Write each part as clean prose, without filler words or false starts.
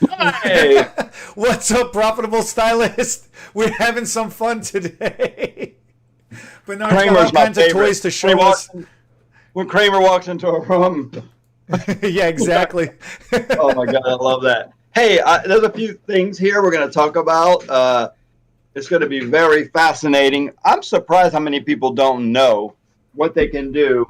Hi. What's up, profitable stylist? We're having some fun today. Bernard's got all Kramer's my kinds of favorite. toys to show us. When Kramer walks into a room, Yeah, exactly. oh my God, I love that. Hey, there's a few things here we're going to talk about. It's going to be very fascinating. I'm surprised how many people don't know what they can do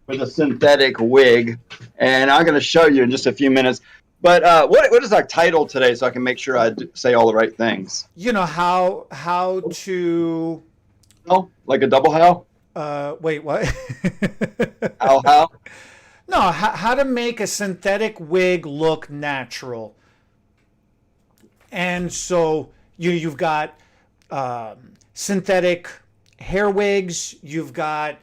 with a synthetic wig, and I'm going to show you in just a few minutes. But what is our title today, so I can make sure I say all the right things? You know how to Oh, like a double how? wait, what? How? No, how to make a synthetic wig look natural. And so you've got synthetic hair wigs, you've got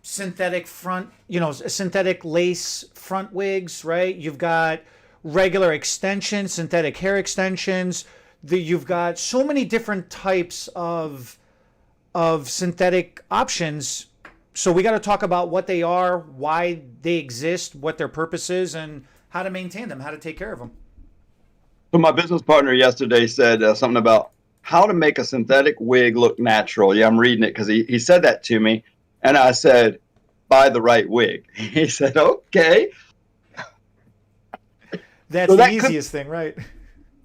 synthetic front, synthetic lace front wigs, right? You've got regular extensions, synthetic hair extensions. You've got so many different types of synthetic options. So we got to talk about what they are, why they exist, what their purpose is, and how to maintain them, how to take care of them. So my business partner yesterday said something about how to make a synthetic wig look natural. Yeah, I'm reading it because he said that to me. And I said, buy the right wig. He said, okay. That's So the that easiest thing, right?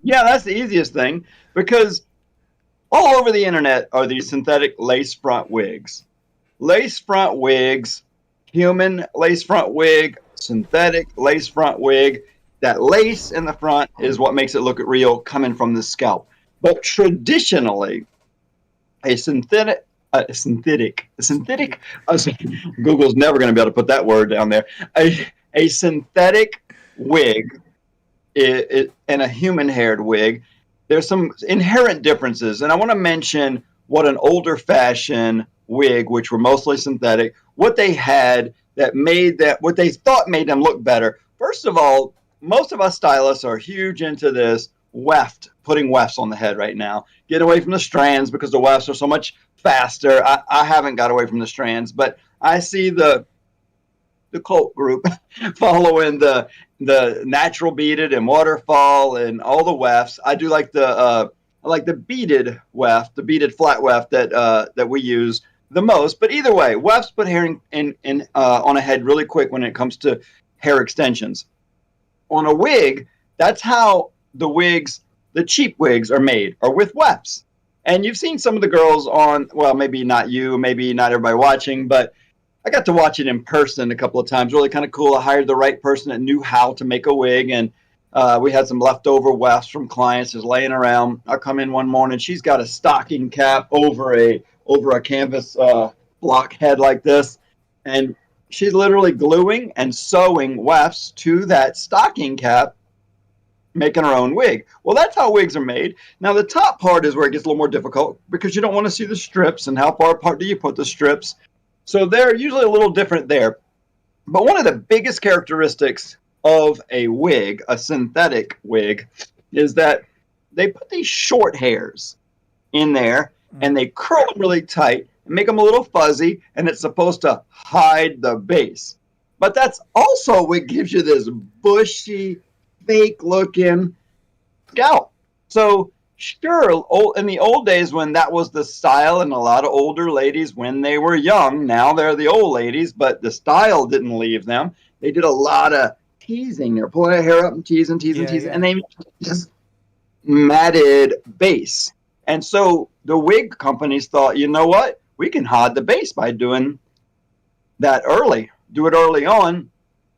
Yeah, that's the easiest thing because all over the internet are these synthetic lace front wigs. Lace front wigs, human lace front wig, synthetic lace front wig. That lace in the front is what makes it look real coming from the scalp. But traditionally, a synthetic, Google's never going to be able to put that word down there. A synthetic wig and a human-haired wig, there's some inherent differences. And I want to mention what an older fashion wig, which were mostly synthetic, what they had that made that, what they thought made them look better. First of all, most of us stylists are huge into this weft, putting wefts on the head right now. Get away from the strands because the wefts are so much faster. I haven't got away from the strands, but I see the cult group following the natural beaded and waterfall and all the wefts. I do like the beaded weft, the beaded flat weft that we use the most. But either way, wefts put hair in on a head really quick when it comes to hair extensions. On a wig, that's how the cheap wigs are made, are with wefts. And you've seen some of the girls on, well, maybe not you, maybe not everybody watching, but I got to watch it in person a couple of times. Really kind of cool. I hired the right person that knew how to make a wig, and we had some leftover wefts from clients just laying around. I come in one morning, she's got a stocking cap over a canvas block head like this, and she's literally gluing and sewing wefts to that stocking cap, making her own wig. Well, that's how wigs are made. Now, the top part is where it gets a little more difficult because you don't want to see the strips, and how far apart do you put the strips? So they're usually a little different there. But one of the biggest characteristics of a wig, a synthetic wig, is that they put these short hairs in there and they curl them really tight and make them a little fuzzy, and it's supposed to hide the base. But that's also what gives you this bushy, fake-looking scalp. So sure, in the old days when that was the style, and a lot of older ladies when they were young, now they're the old ladies, but the style didn't leave them. They did a lot of teasing. They're pulling their hair up and teasing, and they just matted base. And so the wig companies thought, you know what? We can hide the base by doing that early. Do it early on,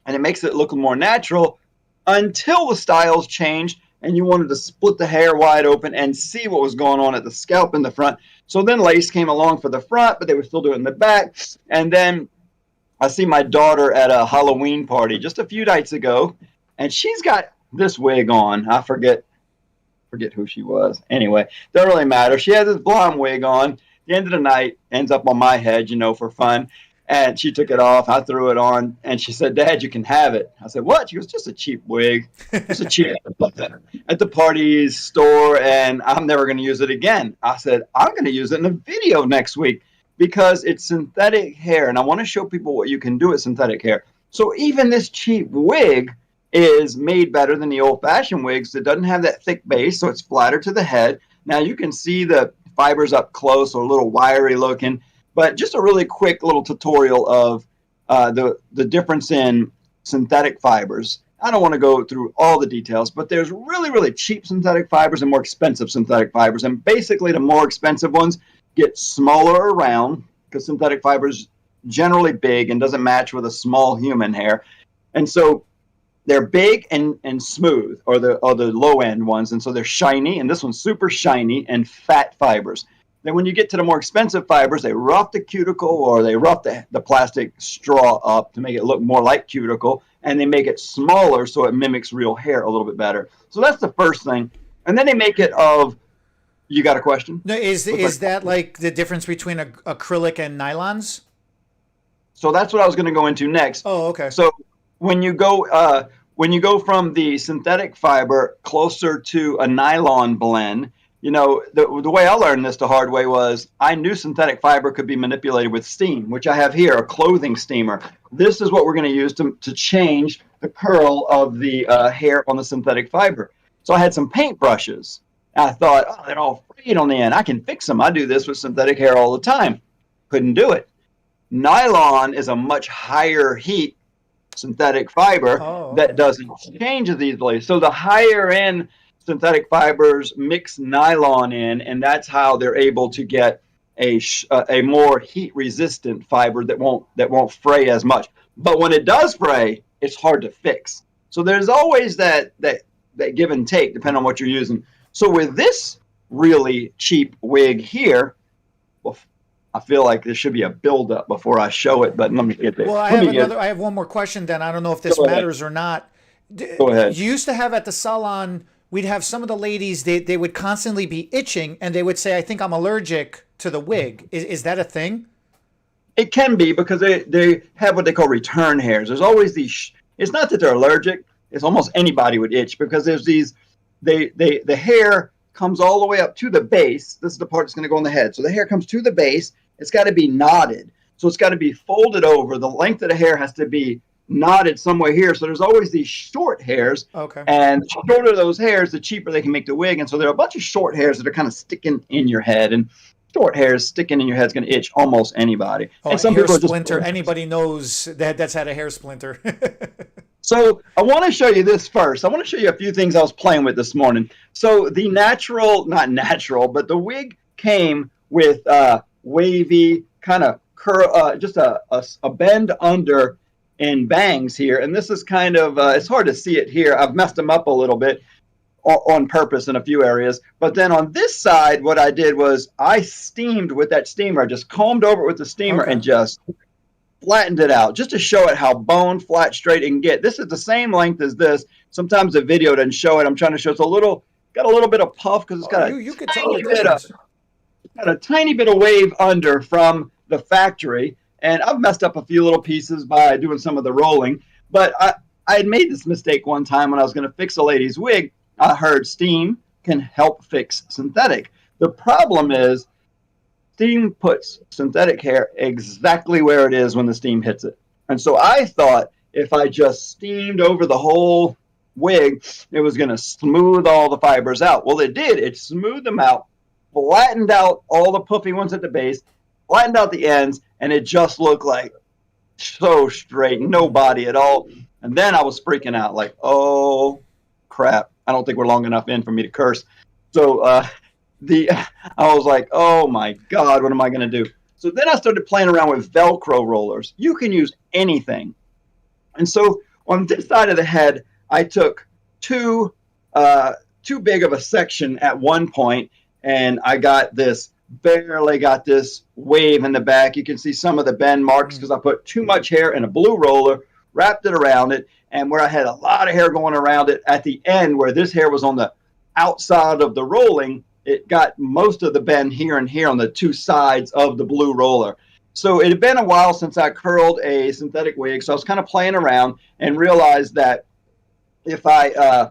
and it makes it look more natural until the styles changed and you wanted to split the hair wide open and see what was going on at the scalp in the front. So then lace came along for the front, but they were still doing it in the back. And then I see my daughter at a Halloween party just a few nights ago, and she's got this wig on. I forget who she was. Anyway, doesn't really matter. She has this blonde wig on. The end of the night ends up on my head, for fun. And she took it off. I threw it on, and she said, "Dad, you can have it." I said, "What?" She goes, "Just a cheap wig, just a cheap at the party store, and I'm never going to use it again." I said, "I'm going to use it in a video next week because it's synthetic hair, and I want to show people what you can do with synthetic hair." So even this cheap wig is made better than the old-fashioned wigs. It doesn't have that thick base, so it's flatter to the head. Now you can see the fibers up close, or a little wiry looking, but just a really quick little tutorial of the difference in synthetic fibers. I don't want to go through all the details, but there's really, really cheap synthetic fibers and more expensive synthetic fibers. And basically, the more expensive ones get smaller around, because synthetic fibers generally big and doesn't match with a small human hair. And so they're big and smooth, or the low end ones. And so they're shiny, and this one's super shiny and fat fibers. Then when you get to the more expensive fibers, they rough the cuticle, or they rough the plastic straw up to make it look more like cuticle, and they make it smaller so it mimics real hair a little bit better. So that's the first thing. And then they make it of, you got a question? No, is that like the difference between acrylic and nylons? So that's what I was going to go into next. Oh, okay. So when you go from the synthetic fiber closer to a nylon blend, you know, the way I learned this the hard way was I knew synthetic fiber could be manipulated with steam, which I have here, a clothing steamer. This is what we're going to use to change the curl of the hair on the synthetic fiber. So I had some paint brushes. I thought, oh, they're all frayed on the end. I can fix them. I do this with synthetic hair all the time. Couldn't do it. Nylon is a much higher heat synthetic fiber that doesn't change as easily. So the higher end synthetic fibers mix nylon in, and that's how they're able to get a more heat resistant fiber that won't fray as much. But when it does fray, it's hard to fix. So there's always that give and take depending on what you're using. So with this really cheap wig here, well, I feel like there should be a build-up before I show it, but let me get there. Well, I have one more question then. I don't know if this matters or not. Go ahead. You used to have at the salon, we'd have some of the ladies, they would constantly be itching, and they would say, I think I'm allergic to the wig. Is that a thing? It can be, because they have what they call return hairs. There's always these, it's not that they're allergic, it's almost anybody would itch, because there's these, the hair comes all the way up to the base. This is the part that's going to go on the head. So the hair comes to the base. It's got to be knotted. So it's got to be folded over. The length of the hair has to be knotted somewhere here. So there's always these short hairs. Okay. And the shorter those hairs, the cheaper they can make the wig. And so there are a bunch of short hairs that are kind of sticking in your head. And short hairs sticking in your head is going to itch almost anybody. Oh, and some hair people splinter. Anybody knows that's had a hair splinter. So I want to show you this first. I want to show you a few things I was playing with this morning. So the not natural, but the wig came with wavy kind of curl, just a bend under and bangs here. And this is kind of, it's hard to see it here. I've messed them up a little bit on purpose in a few areas. But then on this side, what I did was I steamed with that steamer. I just combed over it with the steamer and just flattened it out, just to show it how bone flat straight it can get. This is the same length as this. Sometimes the video doesn't show it. I'm trying to show it's got a little bit of puff, because it's got a tiny bit of wave under from the factory. And I've messed up a few little pieces by doing some of the rolling. But I had made this mistake one time when I was going to fix a lady's wig. I heard steam can help fix synthetic. The problem is steam puts synthetic hair exactly where it is when the steam hits it. And so I thought if I just steamed over the whole wig, it was going to smooth all the fibers out. Well, it did. It smoothed them out, flattened out all the puffy ones at the base, flattened out the ends, and it just looked like so straight, no body at all. And then I was freaking out, like, oh, crap. I don't think we're long enough in for me to curse. So I was like, oh, my God, what am I going to do? So then I started playing around with Velcro rollers. You can use anything. And so on this side of the head, I took too big of a section at one point, and I barely got this wave in the back. You can see some of the bend marks because I put too much hair in a blue roller, wrapped it around it, and where I had a lot of hair going around it at the end, where this hair was on the outside of the rolling, it got most of the bend here and here on the two sides of the blue roller. So it had been a while since I curled a synthetic wig, so I was kind of playing around and realized that if I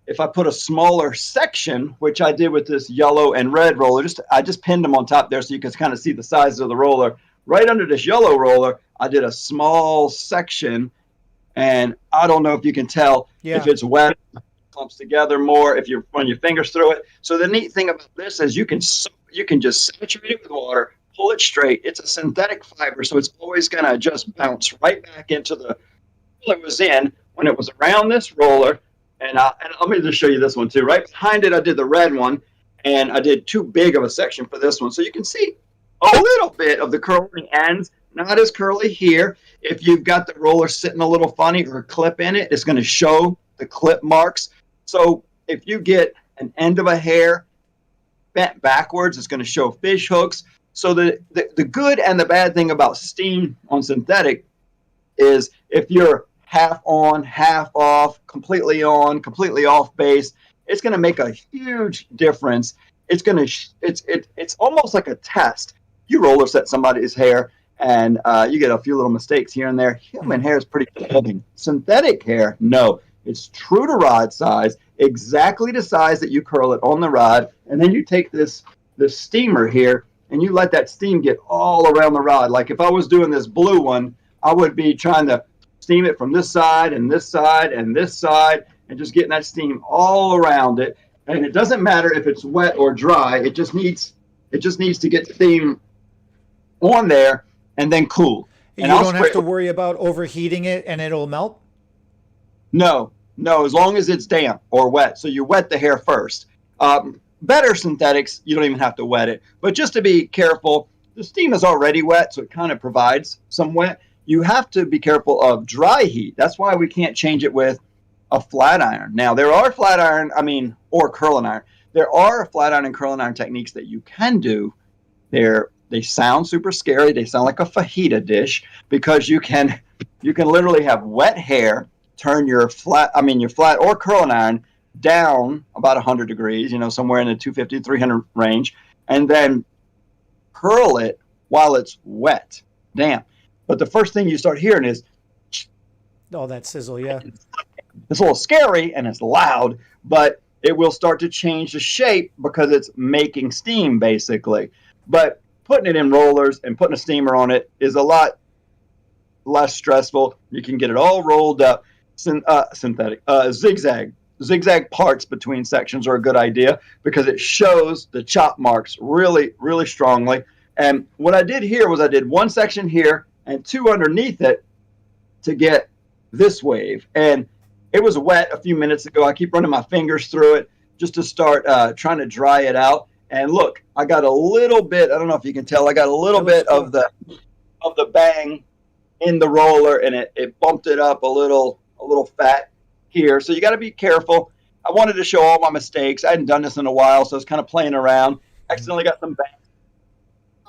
put a smaller section, which I did with this yellow and red roller, I just pinned them on top there so you can kind of see the size of the roller. Right under this yellow roller, I did a small section And I don't know if you can tell if Yeah. it's wet, clumps together more if you run your fingers through it. So the neat thing about this is you can just saturate it with water, pull it straight. It's a synthetic fiber, so it's always going to just bounce right back into the hole it was in when it was around this roller. And let me just show you this one too. Right behind it, I did the red one, and I did too big of a section for this one. So you can see a little bit of the curling ends, not as curly here. If you've got the roller sitting a little funny or a clip in it, it's going to show the clip marks. So if you get an end of a hair bent backwards, it's going to show fish hooks. So the good and the bad thing about steam on synthetic is if you're half on, half off, completely on, completely off base, it's going to make a huge difference. It's almost like a test. You roller set somebody's hair and you get a few little mistakes here and there. Human hair is pretty good. Synthetic hair, no. It's true to rod size, exactly the size that you curl it on the rod, and then you take this steamer here and you let that steam get all around the rod. Like if I was doing this blue one, I would be trying to steam it from this side and this side and this side and just getting that steam all around it. And it doesn't matter if it's wet or dry. It just needs to get steam on there and then cool. You And don't have to worry about overheating it and it'll melt? No, as long as it's damp or wet. So you wet the hair first. Better synthetics, you don't even have to wet it. But just to be careful, the steam is already wet, so it kind of provides some wet. You have to be careful of dry heat. That's why we can't change it with a flat iron. Now, there are or curling iron. There are flat iron and curling iron techniques that you can do. They sound super scary. They sound like a fajita dish because you can literally have wet hair, turn your flat or curling iron down about 100 degrees, somewhere in the 250 to 300 range, and then curl it while it's wet, damp. But the first thing you start hearing is, oh, that sizzle, yeah. It's a little scary and it's loud, but it will start to change the shape because it's making steam, basically. But putting it in rollers and putting a steamer on it is a lot less stressful. You can get it all rolled up. Synthetic. Zigzag parts between sections are a good idea because it shows the chop marks really, really strongly. And what I did here was I did one section here and two underneath it to get this wave. And it was wet a few minutes ago. I keep running my fingers through it just to start trying to dry it out. And look, I got a little bit, I don't know if you can tell, I got a little bit of the bang in the roller, and it bumped it up a little fat here. So you got to be careful. I wanted to show all my mistakes. I hadn't done this in a while, so I was kind of playing around. Accidentally got some bang.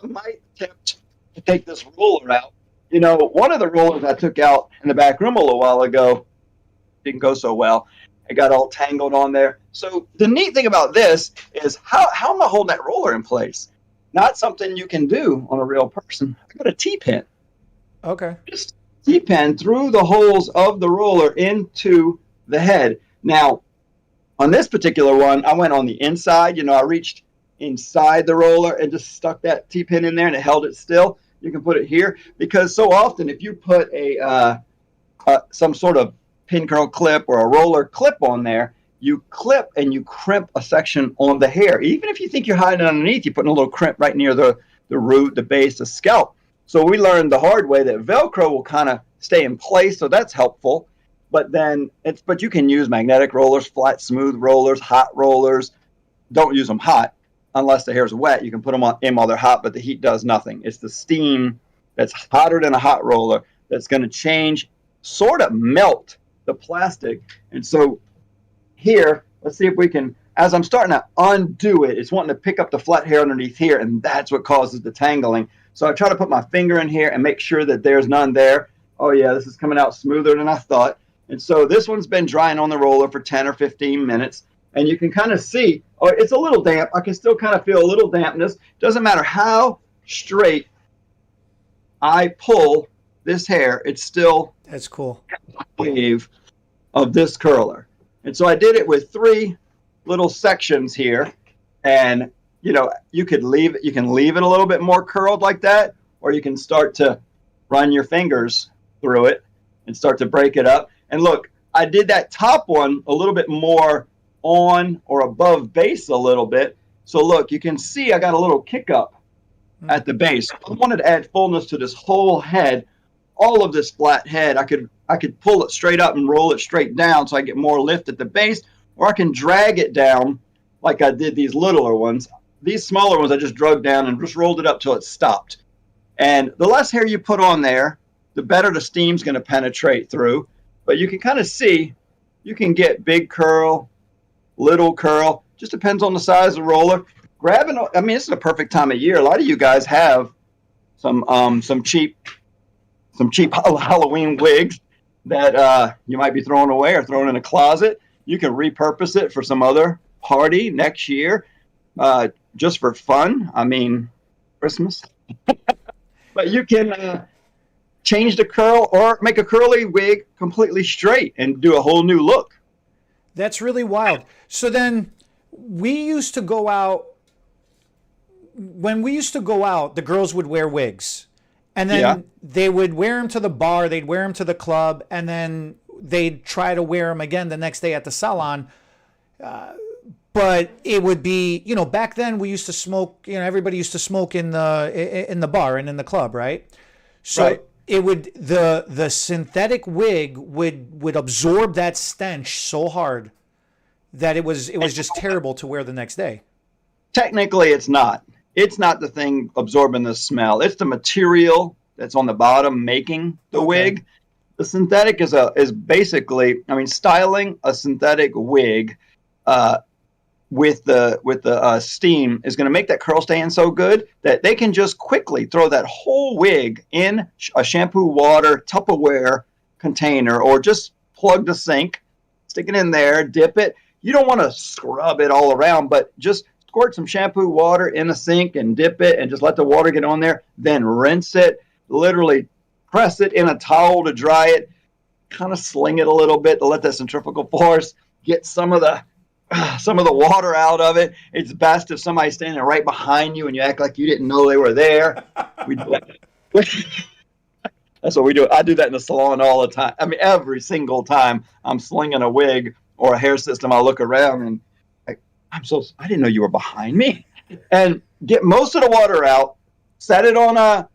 I might attempt to take this roller out. One of the rollers I took out in the back room a little while ago didn't go so well. It got all tangled on there. So the neat thing about this is how am I holding that roller in place? Not something you can do on a real person. I got a T-pin. Okay. Just T-pin through the holes of the roller into the head. Now, on this particular one, I went on the inside. I reached inside the roller and just stuck that T-pin in there, and it held it still. You can put it here because so often if you put some sort of pin curl clip or a roller clip on there, you clip and you crimp a section on the hair. Even if you think you're hiding underneath, you're putting a little crimp right near the root, the base, the scalp. So we learned the hard way that Velcro will kind of stay in place, so that's helpful. But you can use magnetic rollers, flat, smooth rollers, hot rollers. Don't use them hot unless the hair's wet. You can put them in while they're hot, but the heat does nothing. It's the steam that's hotter than a hot roller that's going to change, sort of melt the plastic. And so here, let's see if we can, as I'm starting to undo it, it's wanting to pick up the flat hair underneath here, and that's what causes the tangling. So I try to put my finger in here and make sure that there's none there. Oh yeah, this is coming out smoother than I thought. And so this one's been drying on the roller for 10 or 15 minutes. And you can kind of see, it's a little damp. I can still kind of feel a little dampness. Doesn't matter how straight I pull this hair, it's still That's cool. a wave of this curler. And so I did it with 3 little sections here. And, you can leave it a little bit more curled like that, or you can start to run your fingers through it and start to break it up. And look, I did that top one a little bit more on or above base a little bit. So look, you can see I got a little kick up at the base. I wanted to add fullness to this whole head, all of this flat head. I could pull it straight up and roll it straight down so I get more lift at the base, or I can drag it down like I did these littler ones. These smaller ones I just drug down and just rolled it up till it stopped. And the less hair you put on there, the better the steam's going to penetrate through. But you can kind of see, you can get big curl, little curl. Just depends on the size of the roller. I mean, this is a perfect time of year. A lot of you guys have some cheap Halloween wigs that you might be throwing away or throwing in a closet. You can repurpose it for some other party next year, just for fun. I mean, Christmas. But you can change the curl or make a curly wig completely straight and do a whole new look. That's really wild. So then we used to go out. When we used to go out, the girls would wear wigs. And then they would wear them to the bar, they'd wear them to the club, and then they'd try to wear them again the next day at the salon. But it would be, back then we used to smoke, everybody used to smoke in the bar and in the club, right? So right. It would, the synthetic wig would absorb that stench so hard that it was just terrible to wear the next day. Technically, it's not. It's not the thing absorbing the smell. It's the material that's on the bottom making the wig. The synthetic is basically, styling a synthetic wig with the steam is going to make that curl stay in so good that they can just quickly throw that whole wig in a shampoo, water, Tupperware container, or just plug the sink, stick it in there, dip it. You don't want to scrub it all around, but just squirt some shampoo, water in the sink and dip it and just let the water get on there. Then rinse it, literally press it in a towel to dry it, kind of sling it a little bit to let that centrifugal force get some of the water out of it. It's best if somebody's standing right behind you and you act like you didn't know they were there. We do that. That's what we do. I do that in the salon all the time. Every single time I'm slinging a wig or a hair system, I'll look around and I didn't know you were behind me. And get most of the water out, set it on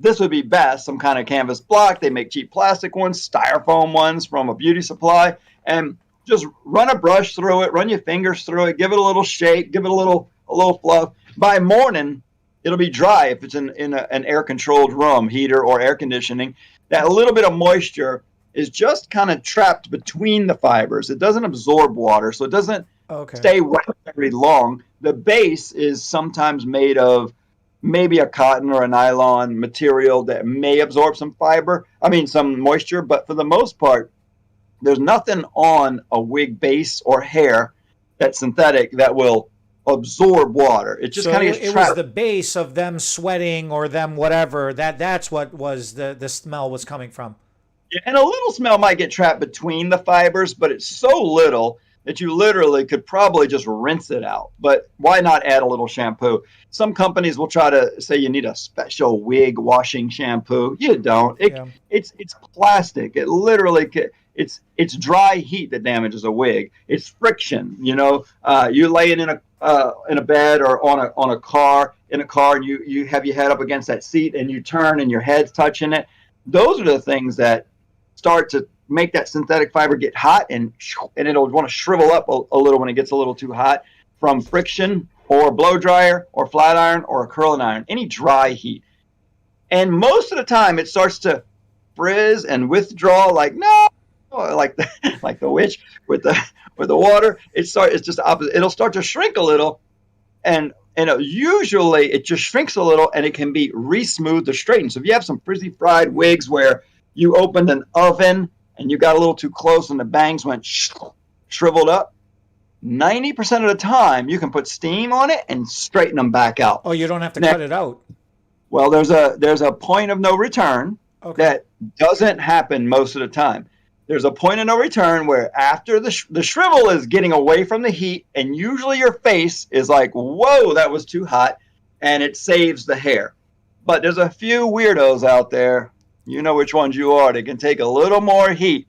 this would be best, some kind of canvas block. They make cheap plastic ones, styrofoam ones from a beauty supply, and just run a brush through it, run your fingers through it, give it a little shake, give it a little fluff. By morning, it'll be dry if it's in an air-controlled room, heater or air conditioning. That little bit of moisture is just kind of trapped between the fibers. It doesn't absorb water, so it doesn't stay wet very long. The base is sometimes made of maybe a cotton or a nylon material that may absorb some some moisture, but for the most part, there's nothing on a wig base or hair that's synthetic that will absorb water. It just kind of gets trapped. It was the base of them sweating or them whatever. That's what was the smell was coming from. Yeah, and a little smell might get trapped between the fibers, but it's so little that you literally could probably just rinse it out. But why not add a little shampoo? Some companies will try to say you need a special wig washing shampoo. You don't. It's plastic. It literally it's dry heat that damages a wig. It's friction. You lay it in a bed or on a car and you have your head up against that seat and you turn and your head's touching it. Those are the things that start to make that synthetic fiber get hot and it'll want to shrivel up a little when it gets a little too hot from friction or blow dryer or flat iron or a curling iron, any dry heat. And most of the time it starts to frizz and withdraw like the witch with the water. It's just the opposite. It'll start to shrink a little and usually it just shrinks a little and it can be re-smoothed or straightened. So if you have some frizzy fried wigs where you opened an oven and you got a little too close and the bangs went shriveled up, 90% of the time you can put steam on it and straighten them back out. Oh, you don't have to cut it out. Well, there's a point of no return that doesn't happen most of the time. There's a point of no return where after the shrivel is getting away from the heat, and usually your face is like, whoa, that was too hot, and it saves the hair. But there's a few weirdos out there, You know which ones you are. They can take a little more heat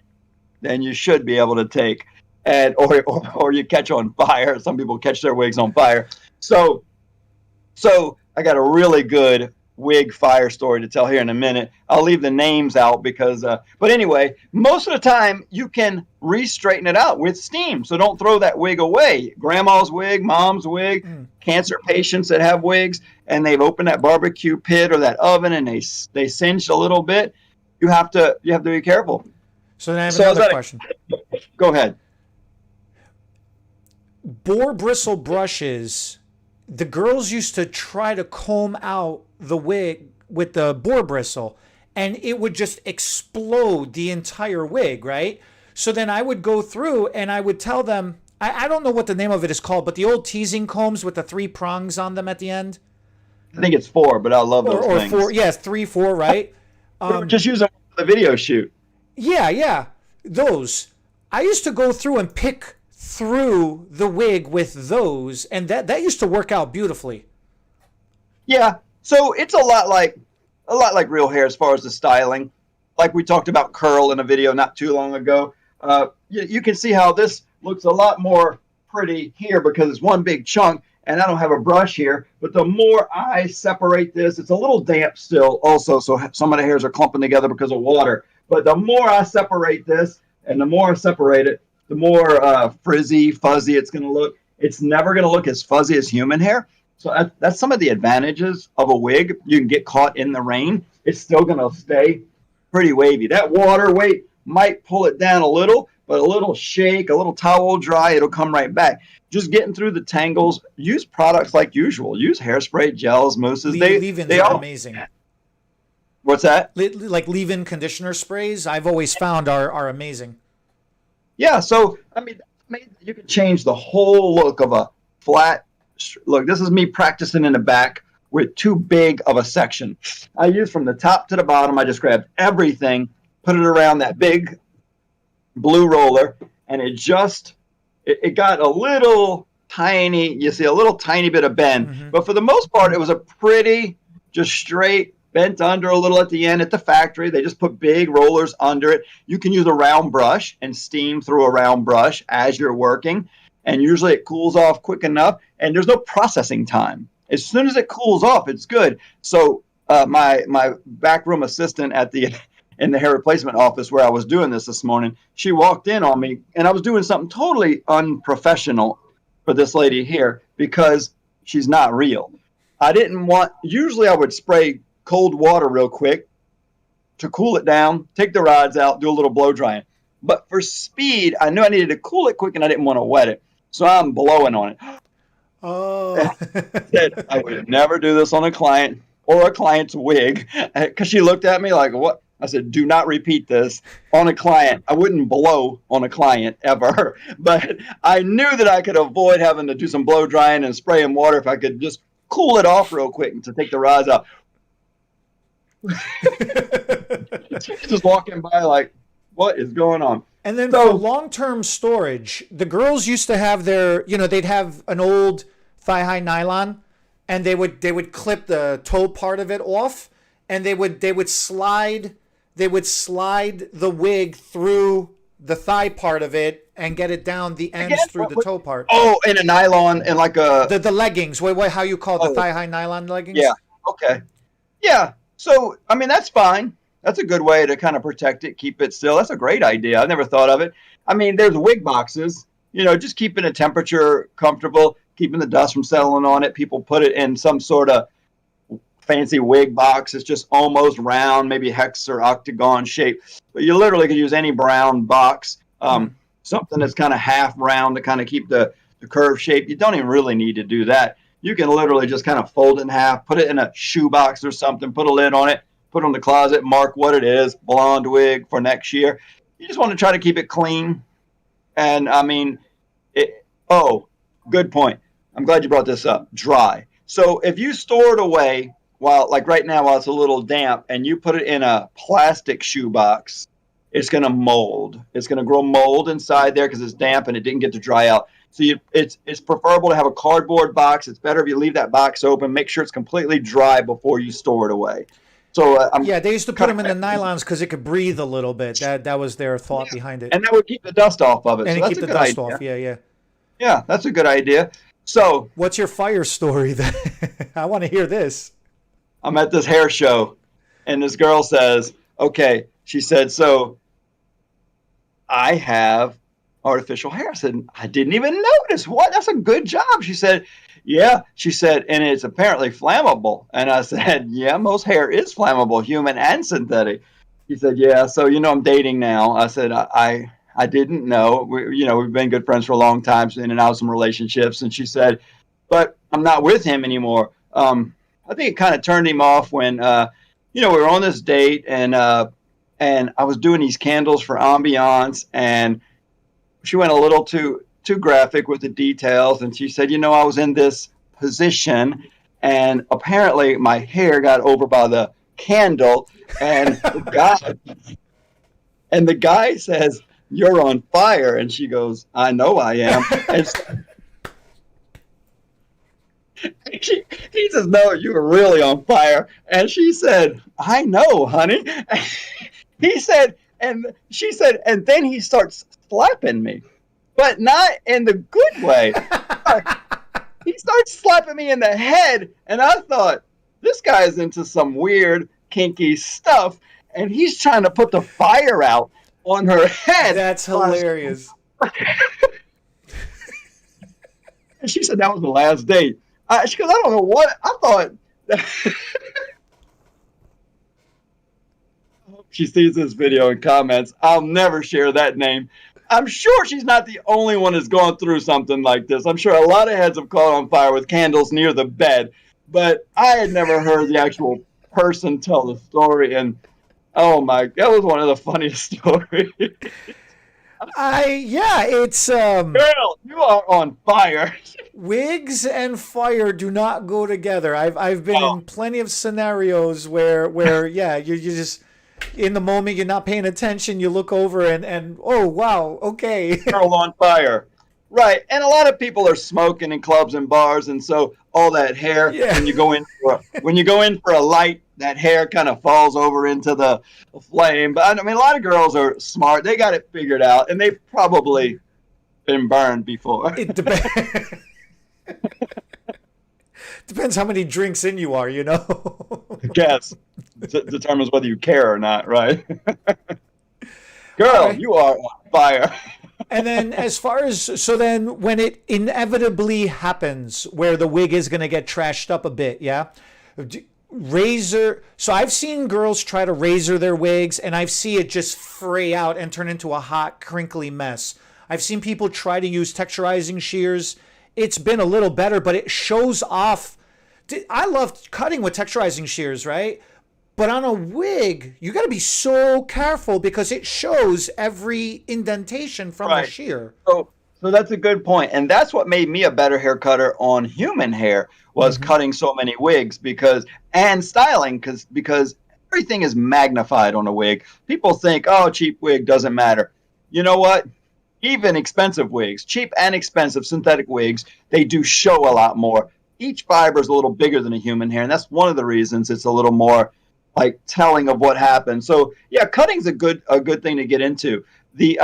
than you should be able to take, and or you catch on fire. Some people catch their wigs on fire. So I got a really good wig fire story to tell here in a minute. I'll leave the names out because, but anyway, most of the time you can re-straighten it out with steam. So don't throw that wig away. Grandma's wig, mom's wig, cancer patients that have wigs and they've opened that barbecue pit or that oven and they singed a little bit. You have to be careful. So then I have another question. Go ahead. Boar bristle brushes. The girls used to try to comb out the wig with the boar bristle and it would just explode the entire wig, right? So then I would go through and I would tell them, I don't know what the name of it is called, but the old teasing combs with the 3 prongs on them at the end. I think it's 4, but I love those things. Or 4, yes, 3, 4, right? Just use them for the video shoot. Yeah, those. I used to go through and pick through the wig with those, and that used to work out beautifully. Yeah, so it's a lot like real hair as far as the styling. Like we talked about curl in a video not too long ago. You can see how this looks a lot more pretty here because it's one big chunk, and I don't have a brush here. But the more I separate this, it's a little damp still also, so some of the hairs are clumping together because of water. But the more I separate this, and the more I separate it, the more frizzy, fuzzy it's going to look. It's never going to look as fuzzy as human hair. So that's some of the advantages of a wig. You can get caught in the rain. It's still going to stay pretty wavy. That water weight might pull it down a little, but a little shake, a little towel dry, it'll come right back. Just getting through the tangles. Use products like usual. Use hairspray, gels, mousses. Leave-ins are amazing. What's that? Like leave-in conditioner sprays, I've always found are amazing. Yeah, so, I mean, you can change the whole look of a flat. Look, this is me practicing in the back with too big of a section. I use from the top to the bottom. I just grabbed everything, put it around that big blue roller, and it got a little tiny, you see a little tiny bit of bend. Mm-hmm. But for the most part, it was a pretty, just straight, bent under a little at the end at the factory. They just put big rollers under it. You can use a round brush and steam through a round brush as you're working. And usually it cools off quick enough and there's no processing time. As soon as it cools off, it's good. So my backroom assistant in the hair replacement office where I was doing this morning, she walked in on me and I was doing something totally unprofessional for this lady here because she's not real. Usually I would spray cold water real quick to cool it down, take the rods out, do a little blow drying. But for speed, I knew I needed to cool it quick and I didn't want to wet it. So I'm blowing on it. Oh. I would never do this on a client or a client's wig because she looked at me like, what? I said, do not repeat this on a client. I wouldn't blow on a client ever. But I knew that I could avoid having to do some blow drying and spray in water if I could just cool it off real quick and to take the rods out. Just walking by like, what is going on? And then for long-term storage, the girls used to have they'd have an old thigh-high nylon, and they would clip the toe part of it off, and they would slide the wig through the thigh part of it and get it down the ends through the toe part. Oh, in a nylon and like a the leggings. How you call it, the thigh-high nylon leggings? Yeah. Okay. Yeah. So, I mean, that's fine. That's a good way to kind of protect it, keep it still. That's a great idea. I never thought of it. I mean, there's wig boxes, just keeping the temperature comfortable, keeping the dust from settling on it. People put it in some sort of fancy wig box. It's just almost round, maybe hex or octagon shape. But you literally could use any brown box, something that's kind of half round to kind of keep the curve shape. You don't even really need to do that. You can literally just kind of fold it in half, put it in a shoe box or something, put a lid on it, put it on the closet, mark what it is, blonde wig for next year. You just want to try to keep it clean. And I mean, good point. I'm glad you brought this up. Dry. So if you store it away like right now while it's a little damp and you put it in a plastic shoe box, it's going to mold. It's going to grow mold inside there because it's damp and it didn't get to dry out. So it's preferable to have a cardboard box. It's better if you leave that box open. Make sure it's completely dry before you store it away. So yeah, they used to put them in the nylons because it could breathe a little bit. That was their thought behind it. and that would keep the dust off of it. And So it that's keep a the good dust idea. off. Yeah, yeah. Yeah, that's a good idea. So What's your fire story then? I want to hear this. I'm at this hair show, and this girl says, okay, she said, so I have artificial hair. I said, I didn't even notice. What? That's a good job. She said, yeah. She said, and it's apparently flammable. And I said, yeah, most hair is flammable, human and synthetic. She said, yeah. So, I'm dating now. I said, I didn't know. We've been good friends for a long time, in and out of some relationships. And she said, but I'm not with him anymore. I think it kind of turned him off when, we were on this date, and I was doing these candles for ambiance, and she went a little too graphic with the details, and she said, I was in this position, and apparently my hair got over by the candle, and the guy says, you're on fire, and she goes, I know I am. And so, he says, no, you were really on fire. And she said, I know, honey. He said, and she said, and then he starts slapping me, but not in the good way. He starts slapping me in the head, and I thought, this guy's into some weird, kinky stuff, and he's trying to put the fire out on her head. That's hilarious. And she said that was the last date. She goes, I don't know what I thought. She sees this video and comments, I'll never share that name. I'm sure she's not the only one who's gone through something like this. I'm sure a lot of heads have caught on fire with candles near the bed, but I had never heard the actual person tell the story. And oh my, that was one of the funniest stories. It's girl, you are on fire. Wigs and fire do not go together. I've been in plenty of scenarios where you just in the moment you're not paying attention, you look over and oh wow, okay. Girl on fire. Right. And a lot of people are smoking in clubs and bars, and so all that hair, when you go in for a light, that hair kind of falls over into the flame. But I mean, a lot of girls are smart. They got it figured out, and they've probably been burned before. It depends. Depends how many drinks in you are, I guess. Determines whether you care or not, right? Girl, right. You are on fire. And then then when it inevitably happens where the wig is going to get trashed up a bit, yeah? Razor. So I've seen girls try to razor their wigs, and I see it just fray out and turn into a hot, crinkly mess. I've seen people try to use texturizing shears. It's been a little better, but it shows off. I love cutting with texturizing shears, right? But on a wig, you got to be so careful because it shows every indentation from the shear. So that's a good point. And that's what made me a better hair cutter on human hair was cutting so many wigs and styling because everything is magnified on a wig. People think, oh, cheap wig doesn't matter. You know what? Even expensive wigs, cheap and expensive synthetic wigs, they do show a lot more. Each fiber is a little bigger than a human hair, and that's one of the reasons it's a little more like telling of what happened. So yeah, cutting's a good thing to get into. The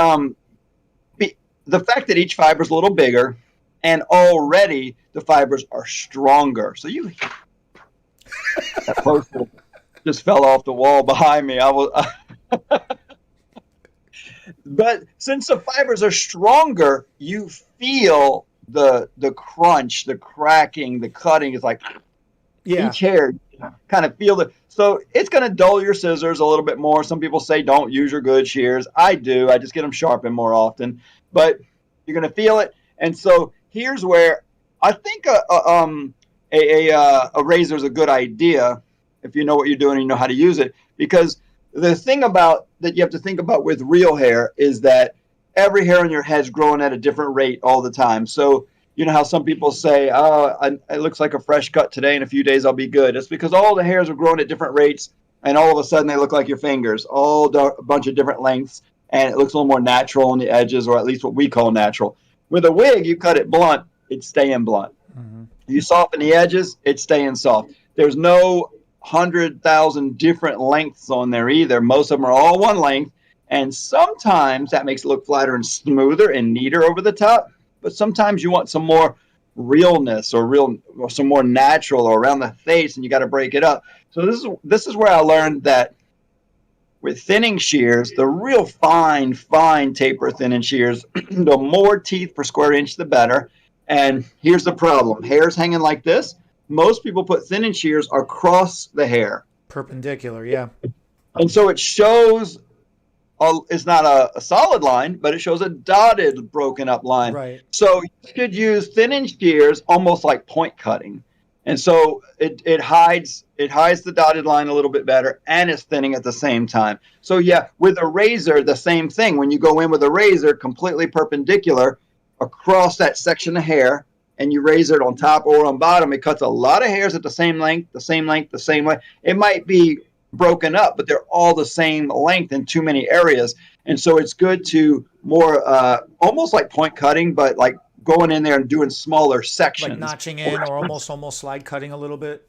fact that each fiber is a little bigger, and already the fibers are stronger. So that poster just fell off the wall behind me. But since the fibers are stronger, you feel the crunch, the cracking, the cutting is like each hair kind of feel it. So it's going to dull your scissors a little bit more. Some people say don't use your good shears. I do. I just get them sharpened more often. But you're going to feel it. And so here's where I think a razor is a good idea if you know what you're doing and you know how to use it. Because the thing that you have to think about with real hair is that every hair on your head is growing at a different rate all the time. So you know how some people say, oh, it looks like a fresh cut today. In a few days, I'll be good. It's because all the hairs are growing at different rates. And all of a sudden, they look like your fingers, a bunch of different lengths. And it looks a little more natural on the edges, or at least what we call natural. With a wig, you cut it blunt, it's staying blunt. Mm-hmm. You soften the edges, it's staying soft. There's no 100,000 different lengths on there either. Most of them are all one length. And sometimes that makes it look flatter and smoother and neater over the top. But sometimes you want some more realness or some more natural or around the face, and you got to break it up. So this is where I learned that with thinning shears, the real fine taper thinning shears, the more teeth per square inch, the better. And here's the problem. Hair's hanging like this. Most people put thinning shears across the hair. Perpendicular, yeah. And so it shows, it's not a solid line, but it shows a dotted, broken up line. Right. So you could use thinning shears almost like point cutting. And so it hides the dotted line a little bit better, and it's thinning at the same time. So yeah, with a razor, the same thing. When you go in with a razor completely perpendicular across that section of hair, and you razor it on top or on bottom, it cuts a lot of hairs at the same length. It might be broken up, but they're all the same length in too many areas. And so it's good to more almost like point cutting, but like going in there and doing smaller sections. Like notching in or almost slide cutting a little bit.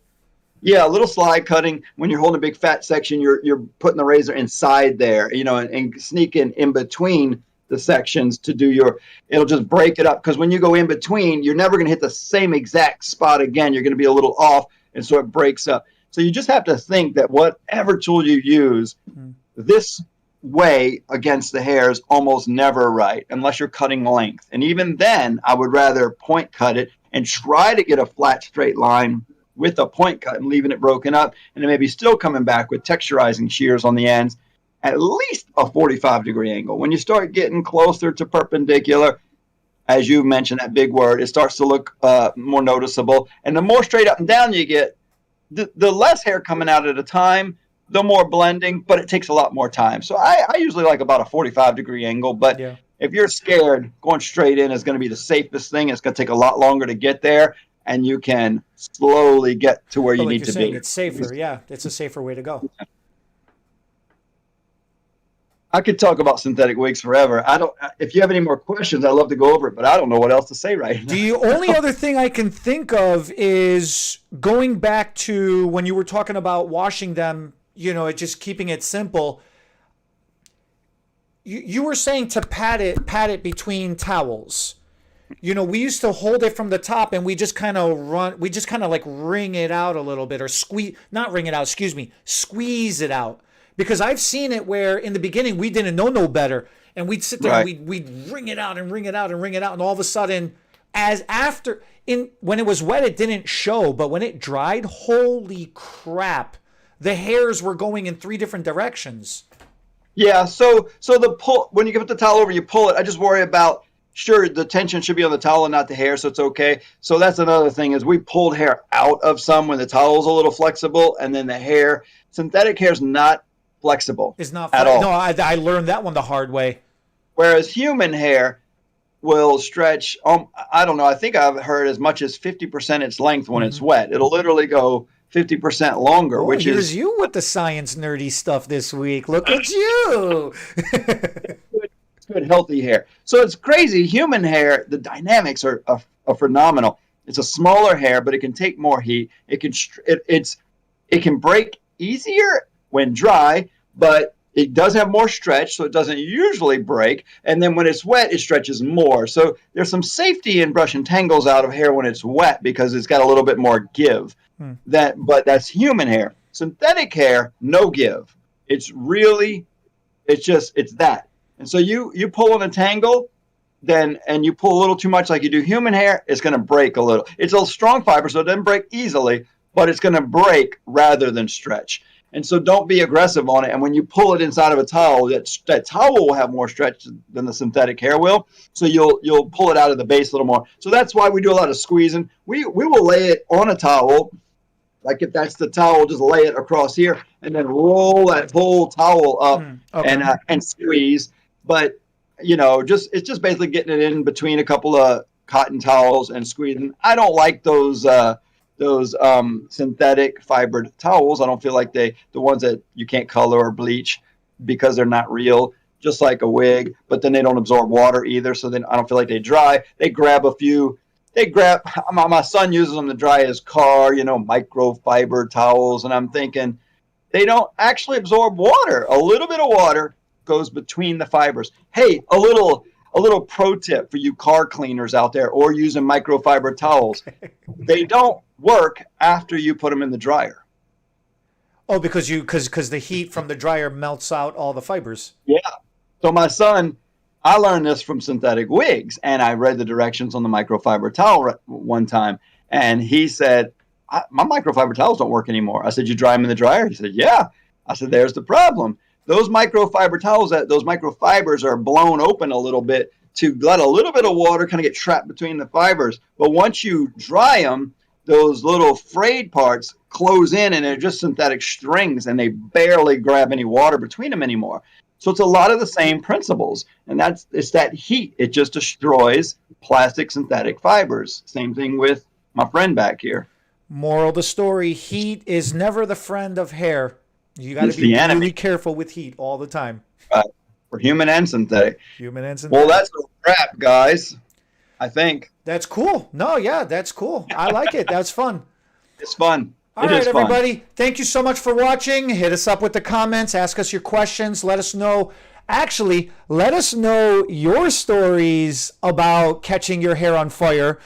Yeah, a little slide cutting. When you're holding a big fat section, you're putting the razor inside there, and sneaking in between the sections to do it'll just break it up. Because when you go in between, you're never going to hit the same exact spot again. You're going to be a little off, and so it breaks up. So you just have to think that whatever tool you use, this way against the hair is almost never right unless you're cutting length. And even then, I would rather point cut it and try to get a flat straight line with a point cut and leaving it broken up, and then maybe still coming back with texturizing shears on the ends at least a 45-degree angle. When you start getting closer to perpendicular, as you mentioned, that big word, it starts to look more noticeable. And the more straight up and down you get, the less hair coming out at a time, the more blending, but it takes a lot more time. So I usually like about a 45-degree angle, but if you're scared, going straight in is going to be the safest thing. It's going to take a lot longer to get there, and you can slowly get to where you need to be. It's safer, yeah. It's a safer way to go. I could talk about synthetic wigs forever. If you have any more questions, I'd love to go over it, but I don't know what else to say right now. The only other thing I can think of is going back to when you were talking about washing them, just keeping it simple. You were saying to pat it between towels. We used to hold it from the top, and we just kind of like wring it out a little bit, or squeeze it out. Because I've seen it where in the beginning we didn't know no better, and we'd sit there and we'd wring it out and wring it out and wring it out, and all of a sudden, when it was wet, it didn't show, but when it dried, holy crap, the hairs were going in 3 different directions. Yeah, so the pull, when you put the towel over, you pull it. I just worry about, sure, the tension should be on the towel and not the hair, so it's okay. So that's another thing, is we pulled hair out of some when the towel's a little flexible, and then the synthetic hair is not flexible. It's not at all. No, I learned that one the hard way. Whereas human hair will stretch, I don't know, I think I've heard as much as 50% its length when it's wet. It'll literally go 50% longer, which is you with the science nerdy stuff this week. Look at you. It's good, healthy hair. So it's crazy. Human hair, the dynamics are phenomenal. It's a smaller hair, but it can take more heat. It can break easier when dry, but it does have more stretch, so it doesn't usually break. And then when it's wet, it stretches more. So there's some safety in brushing tangles out of hair when it's wet because it's got a little bit more give. But that's human hair. Synthetic hair, no give. It's that. And so you pull on a tangle, and you pull a little too much like you do human hair, it's going to break a little. It's a strong fiber, so it doesn't break easily, but it's going to break rather than stretch. And so don't be aggressive on it. And when you pull it inside of a towel, that towel will have more stretch than the synthetic hair will. So you'll pull it out of the base a little more. So that's why we do a lot of squeezing. We will lay it on a towel. Like if that's the towel, just lay it across here and then roll that whole towel up and squeeze. But it's just basically getting it in between a couple of cotton towels and squeezing. I don't like those synthetic fibered towels. I don't feel like the ones that you can't color or bleach because they're not real, just like a wig, but then they don't absorb water either. So then I don't feel like they dry. They grab a few they grab. My son uses them to dry his car. Microfiber towels, and I'm thinking they don't actually absorb water. A little bit of water goes between the fibers. Hey, a little pro tip for you car cleaners out there or using microfiber towels. They don't work after you put them in the dryer. Oh, because the heat from the dryer melts out all the fibers. Yeah. So my son, I learned this from synthetic wigs, and I read the directions on the microfiber towel one time, and he said, my microfiber towels don't work anymore. I said, you dry them in the dryer? He said, yeah. I said, there's the problem. Those microfiber towels, those microfibers are blown open a little bit to let a little bit of water kind of get trapped between the fibers. But once you dry them, those little frayed parts close in, and they're just synthetic strings, and they barely grab any water between them anymore. So it's a lot of the same principles, and it's that heat. It just destroys plastic synthetic fibers. Same thing with my friend back here. Moral of the story, heat is never the friend of hair. You got to be really careful with heat all the time. For human and synthetic. Human and synthetic. Well, that's a wrap, guys. I think. That's cool. No, yeah, that's cool. I like it. That's fun. It's fun. All right, everybody. Thank you so much for watching. Hit us up with the comments. Ask us your questions. Let us know. Actually, let us know your stories about catching your hair on fire.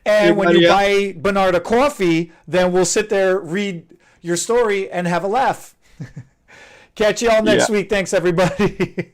And when you buy Bernard a coffee, then we'll sit there, read your story, and have a laugh. Catch you all next week. Thanks, everybody.